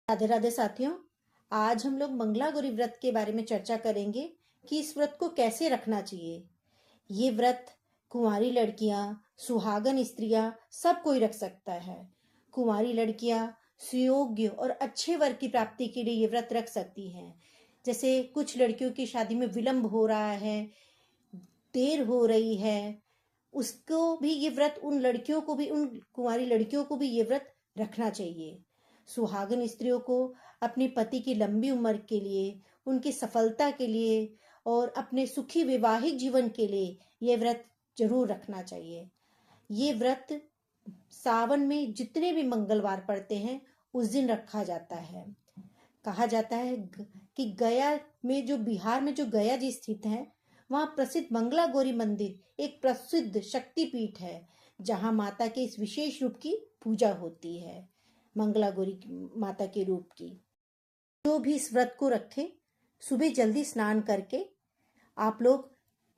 राधे राधे साथियों। आज हम लोग मंगला गौरी व्रत के बारे में चर्चा करेंगे कि इस व्रत को कैसे रखना चाहिए। ये व्रत कुंवारी लड़कियां, सुहागन स्त्रियां सब कोई रख सकता है। कुंवारी लड़कियां सुयोग्य और अच्छे वर की प्राप्ति के लिए ये व्रत रख सकती हैं। जैसे कुछ लड़कियों की शादी में विलंब हो रहा है, देर हो रही है, उसको भी ये व्रत, उन लड़कियों को भी, उन कुंवारी लड़कियों को भी ये व्रत रखना चाहिए। सुहागन स्त्रियों को अपने पति की लंबी उम्र के लिए, उनकी सफलता के लिए और अपने सुखी वैवाहिक जीवन के लिए ये व्रत जरूर रखना चाहिए। ये व्रत सावन में जितने भी मंगलवार पड़ते हैं उस दिन रखा जाता है। कहा जाता है कि गया में, जो बिहार में जो गया जी स्थित है, वहाँ प्रसिद्ध मंगला गौरी मंदिर एक प्रसिद्ध शक्तिपीठ है, जहाँ माता के इस विशेष रूप की पूजा होती है, मंगला गौरी माता के रूप की। जो भी इस व्रत को रखे, सुबह जल्दी स्नान करके आप लोग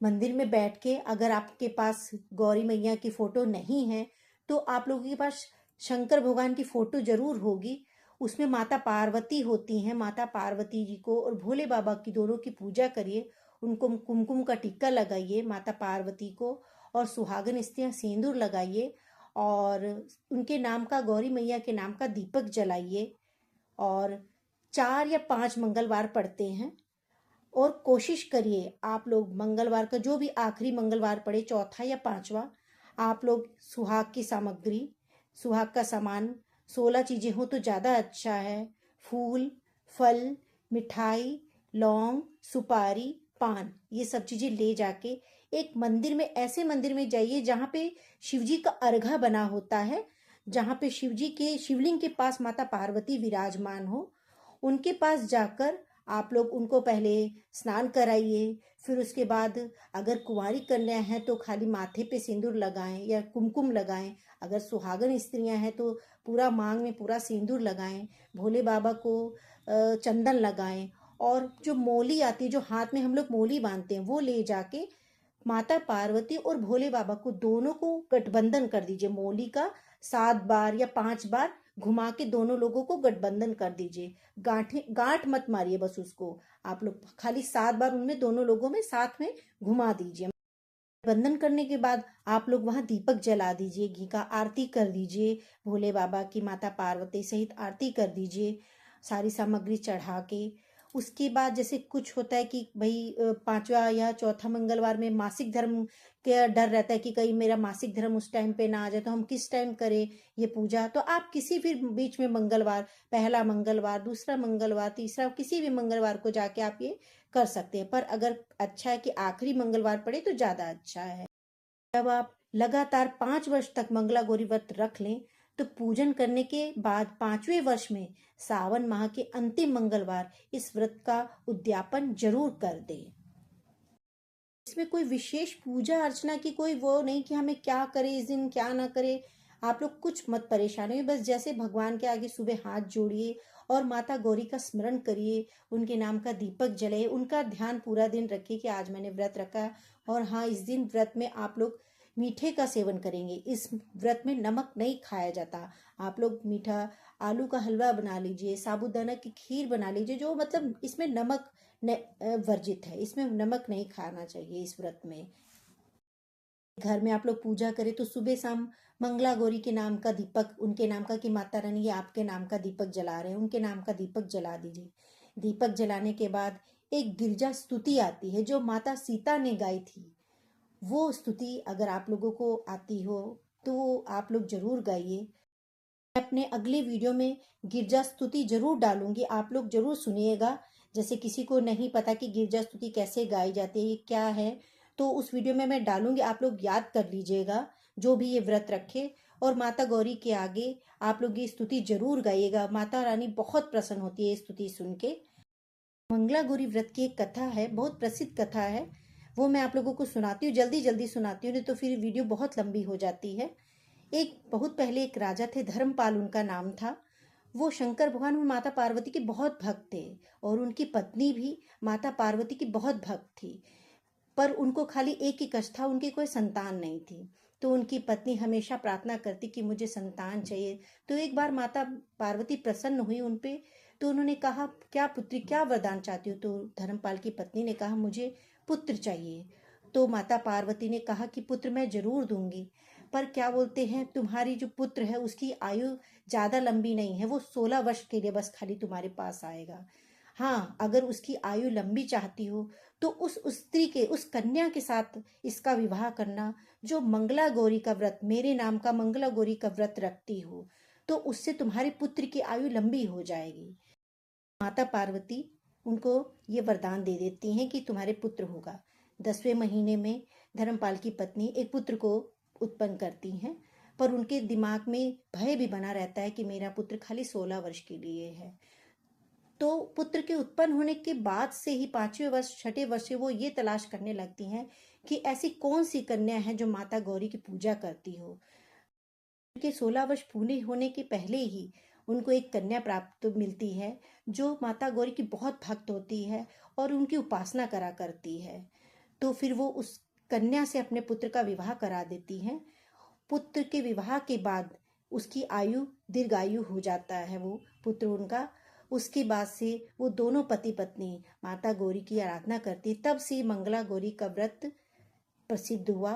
मंदिर में बैठ के, अगर आपके पास गौरी मैया की फोटो नहीं है तो आप लोगों के पास शंकर भगवान की फोटो जरूर होगी। उसमें माता पार्वती होती हैं। माता पार्वती जी को और भोले बाबा की दोनों की पूजा करिए, उनको कुमकुम का टीका लगाइए माता पार्वती को, और सुहागन स्त्रियां सिंदूर लगाइए और उनके नाम का, गौरी मैया के नाम का दीपक जलाइए। और 4 या 5 मंगलवार पड़ते हैं और कोशिश करिए आप लोग मंगलवार का, जो भी आखिरी मंगलवार पड़े, चौथा या पांचवा, आप लोग सुहाग की सामग्री, सुहाग का सामान 16 चीजें हो तो ज्यादा अच्छा है। फूल, फल, मिठाई, लौंग, सुपारी, पान, ये सब चीजें ले जाके एक मंदिर में, ऐसे मंदिर में जाइए जहां पे शिवजी का अर्घा बना होता है, जहां पे शिवजी के शिवलिंग के पास माता पार्वती विराजमान हो। उनके पास जाकर आप लोग उनको पहले स्नान कराइए। फिर उसके बाद अगर कुंवारी कन्या हैं तो खाली माथे पे सिंदूर लगाएं या कुमकुम लगाएं। अगर सुहागन स्त्रियां हैं तो पूरा मांग में पूरा सिंदूर लगाएं। भोले बाबा को चंदन लगाएं। और जो मोली आती है, जो हाथ में हम लोग मोली बांधते हैं, वो ले जाके माता पार्वती और भोले बाबा को दोनों को गठबंधन कर दीजिए। मोली का 7 बार या 5 बार घुमा के दोनों लोगों को गठबंधन कर दीजिए। गांठ मत मारिए, बस उसको आप लोग खाली 7 बार उनमें दोनों लोगों में साथ में घुमा दीजिए। बंधन करने के बाद आप लोग वहां दीपक जला दीजिए, घी का आरती कर दीजिए, भोले बाबा की, माता पार्वती सहित आरती कर दीजिए सारी सामग्री चढ़ा के। उसके बाद जैसे कुछ होता है कि भाई 5वां या चौथा मंगलवार में मासिक धर्म का डर रहता है कि कहीं मेरा मासिक धर्म उस टाइम पे ना आ जाए, तो हम किस टाइम करें ये पूजा। तो आप किसी भी बीच में मंगलवार, पहला मंगलवार, दूसरा मंगलवार, तीसरा, किसी भी मंगलवार को जाके आप ये कर सकते हैं। पर अगर अच्छा है कि आखिरी मंगलवार पड़े तो ज्यादा अच्छा है। जब आप लगातार 5 वर्ष तक मंगला गौरी व्रत रख लें तो पूजन करने के बाद 5वें वर्ष में सावन माह के अंतिम मंगलवार इस व्रत का उद्यापन जरूर कर दें। इसमें कोई विशेष पूजा अर्चना की कोई वो नहीं कि हमें क्या करें इस दिन, क्या ना करें। आप लोग कुछ मत परेशान होइए, बस जैसे भगवान के आगे सुबह हाथ जोड़िए और माता गौरी का स्मरण करिए, उनके नाम का दीपक जलाइए, उनका ध्यान पूरा दिन रखिए कि आज मैंने व्रत रखा। और हाँ, इस दिन व्रत में आप लोग मीठे का सेवन करेंगे। इस व्रत में नमक नहीं खाया जाता। आप लोग मीठा आलू का हलवा बना लीजिए, साबूदाना की खीर बना लीजिए, जो मतलब इसमें नमक वर्जित है, इसमें नमक नहीं खाना चाहिए इस व्रत में। घर में आप लोग पूजा करें तो सुबह शाम मंगला गौरी के नाम का दीपक, उनके नाम का, कि माता रानी ये आपके नाम का दीपक जला रहे हैं, उनके नाम का दीपक जला दीजिए। दीपक जलाने के बाद एक गिरजा स्तुति आती है जो माता सीता ने गाई थी। वो स्तुति अगर आप लोगों को आती हो तो आप लोग जरूर गाइए। मैं अपने अगले वीडियो में गिरजा स्तुति जरूर डालूंगी, आप लोग जरूर सुनिएगा। जैसे किसी को नहीं पता कि गिरजा स्तुति कैसे गाई जाती है, क्या है, तो उस वीडियो में मैं डालूंगी, आप लोग याद कर लीजिएगा जो भी ये व्रत रखे। और माता गौरी के आगे आप लोग ये स्तुति जरूर गाइएगा। माता रानी बहुत प्रसन्न होती है ये स्तुति सुन के। मंगला गौरी व्रत की एक कथा है, बहुत प्रसिद्ध कथा है, वो मैं आप लोगों को सुनाती हूँ, जल्दी जल्दी सुनाती हूँ, नहीं तो फिर वीडियो बहुत लंबी हो जाती है। एक बहुत पहले एक राजा थे, धर्मपाल उनका नाम था। वो शंकर भगवान और माता पार्वती के बहुत भक्त थे और उनकी पत्नी भी माता पार्वती की बहुत भक्त थी। पर उनको खाली एक ही कष्ट था, उनकी कोई संतान नहीं थी। तो उनकी पत्नी हमेशा प्रार्थना करती कि मुझे संतान चाहिए। तो एक बार माता पार्वती प्रसन्न हुई उन पे, तो उन्होंने कहा, क्या पुत्री, क्या वरदान चाहती हो? तो धर्मपाल की पत्नी ने कहा, मुझे पुत्र चाहिए। तो माता पार्वती ने कहा कि पुत्र मैं जरूर दूंगी, पर क्या बोलते हैं, तुम्हारी जो पुत्र है उसकी आयु ज्यादा लंबी नहीं है, वो 16 वर्ष के लिए बस खाली तुम्हारे पास आएगा। हाँ, अगर उसकी आयु लंबी चाहती हो तो उस स्त्री के, उस कन्या के साथ इसका विवाह करना जो मंगला गौरी का व्रत, मेरे नाम का मंगला गौरी का व्रत रखती हो, तो उससे तुम्हारे पुत्र की आयु लंबी हो जाएगी। माता पार्वती उनको ये वरदान दे देती हैं कि तुम्हारे पुत्र होगा। 10वें महीने में धर्मपाल की पत्नी एक पुत्र को उत्पन्न करती हैं, पर उनके दिमाग में भय भी बना रहता है कि मेरा पुत्र खाली 16 वर्ष के लिए है। तो पुत्र के उत्पन्न होने के बाद से ही 5वें वर्ष 6ठे वर्ष से वो ये तलाश करने लगती हैं कि ऐसी कौन सी कन्या है जो माता गौरी की पूजा करती हो। उनके 16 वर्ष पूरे होने के पहले ही उनको एक कन्या प्राप्त मिलती है जो माता गौरी की बहुत भक्त होती है और उनकी उपासना करा करती है। तो फिर वो उस कन्या से अपने पुत्र का विवाह करा देती हैं। पुत्र के विवाह के बाद उसकी आयु दीर्घायु हो जाता है वो पुत्र उनका। उसके बाद से वो दोनों पति पत्नी माता गौरी की आराधना करती, तब से मंगला गौरी का व्रत प्रसिद्ध हुआ।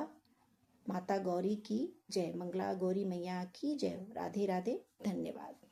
माता गौरी की जय, मंगला गौरी मैया की जय। राधे राधे, धन्यवाद।